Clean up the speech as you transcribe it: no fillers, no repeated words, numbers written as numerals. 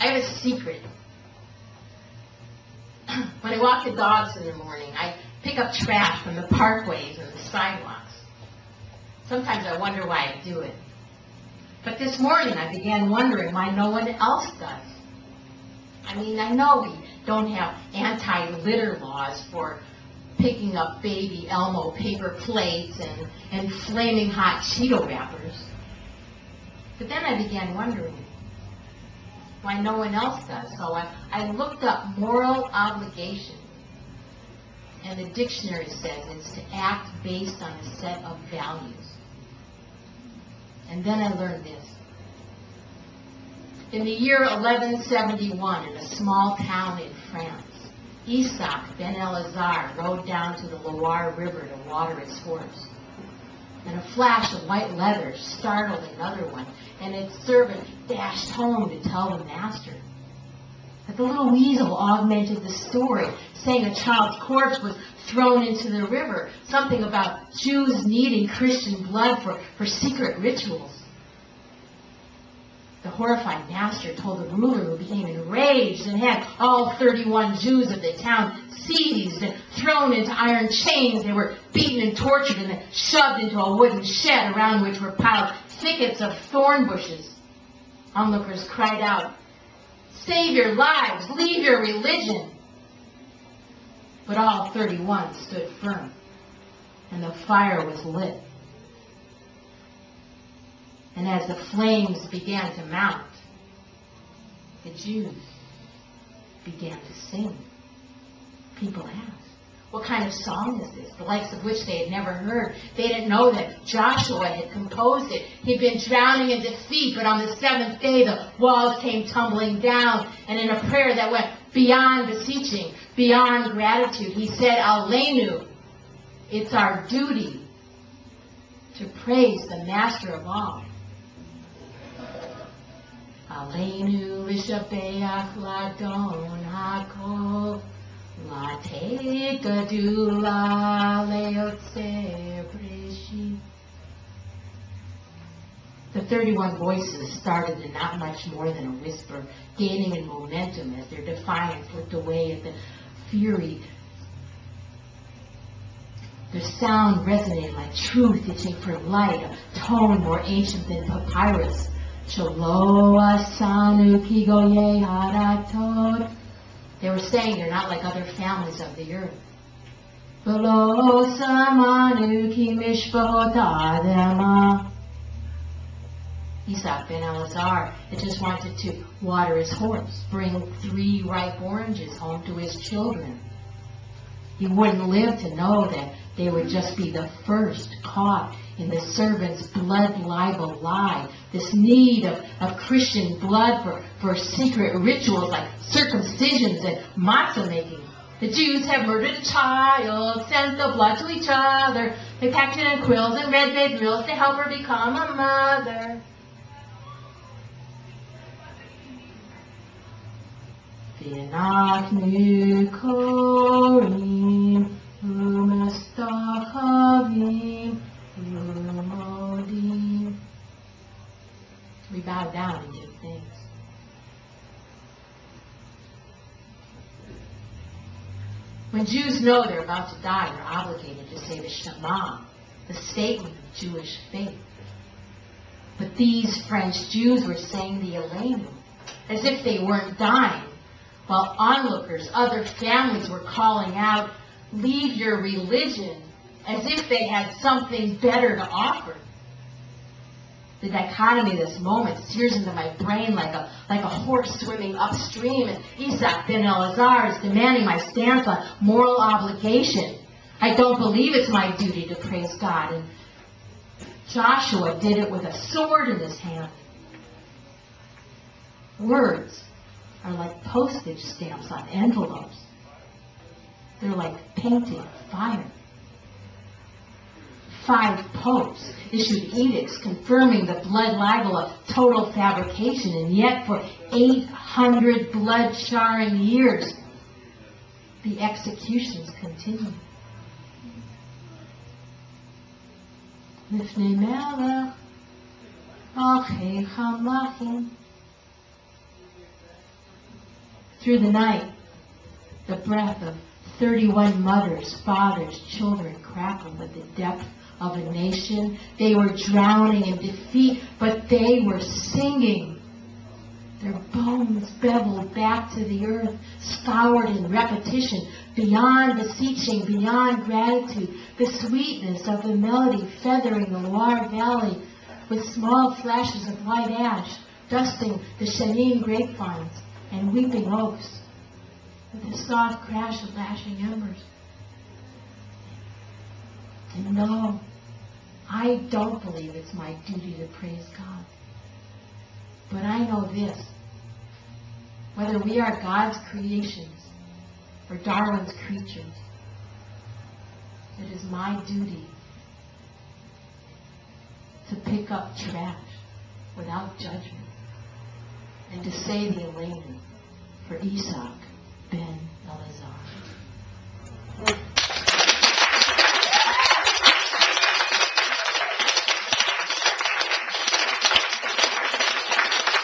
I have a secret. When I walk the dogs in the morning, I pick up trash from the parkways and the sidewalks. Sometimes I wonder why I do it. But this morning I began wondering why no one else does. I mean, I know we don't have anti-litter laws for picking up baby Elmo paper plates and flaming hot Cheeto wrappers. But then I began wondering why no one else does. So I looked up moral obligation. And the dictionary says it's to act based on a set of values. And then I learned this. In the year 1171, in a small town in France, Isaac ben Elazar rode down to the Loire River to water his horse. And a flash of white leather startled another one, and its servant dashed home to tell the master. But the little weasel augmented the story, saying a child's corpse was thrown into the river, something about Jews needing Christian blood for secret rituals. The horrified master told the ruler, who became enraged and had all 31 Jews of the town seized and thrown into iron chains. They were beaten and tortured and then shoved into a wooden shed around which were piled thickets of thorn bushes. Onlookers cried out, "Save your lives! Leave your religion!" But all 31 stood firm, and the fire was lit. And as the flames began to mount, the Jews began to sing. People asked, what kind of song is this? The likes of which they had never heard. They didn't know that Joshua had composed it. He'd been drowning in defeat, but on the seventh day the walls came tumbling down, and in a prayer that went beyond beseeching, beyond gratitude, he said, Aleinu, it's our duty to praise the master of all. Aleinu l'shabeach l'adon hakol, l'atei gadula le'otzeh breshit. The 31 voices started in not much more than a whisper, gaining in momentum as their defiance looked away at the fury. Their sound resonated like truth itching for light, a tone more ancient than papyrus. Shelo asanu ki goyei haratot. They were saying they're not like other families of the earth. V'lo samanu ki mishpahot adama. Isaac ben Elazar had just wanted to water his horse, bring 3 ripe oranges home to his children. He wouldn't live to know that they would just be the first caught in the servant's blood libel lie, this need of Christian blood for secret rituals like circumcisions and matzah making. The Jews have murdered a child, sent the blood to each other. They packed it in quills and red-made rills to help her become a mother. V'nachnu korim u'mestachavim u'modim. We bow down and give thanks. When Jews know they're about to die, they're obligated to say the Shema, the statement of Jewish faith. But these French Jews were saying the Aleinu, as if they weren't dying, while onlookers, other families, were calling out, "Leave your religion," as if they had something better to offer. The dichotomy of this moment sears into my brain like a horse swimming upstream, and Isaac ben Elazar is demanding my stance on moral obligation. I don't believe it's my duty to praise God, and Joshua did it with a sword in his hand. Words are like postage stamps on envelopes. They're like painted fire. 5 popes issued edicts confirming the blood libel of total fabrication, and yet for 800 blood-charring years, the executions continued. Lifnei melech, achei chamachim. Through the night, the breath of 31 mothers, fathers, children crackled with the depth of a nation. They were drowning in defeat, but they were singing. Their bones beveled back to the earth, scoured in repetition, beyond beseeching, beyond gratitude, the sweetness of the melody feathering the Loire Valley with small flashes of white ash, dusting the Chenin grapevines and weeping oaks with the soft crash of lashing embers. And no, I don't believe it's my duty to praise God. But I know this. Whether we are God's creations or Darwin's creatures, it is my duty to pick up trash without judgment and to say the Aleinu for Isaac ben Elazar.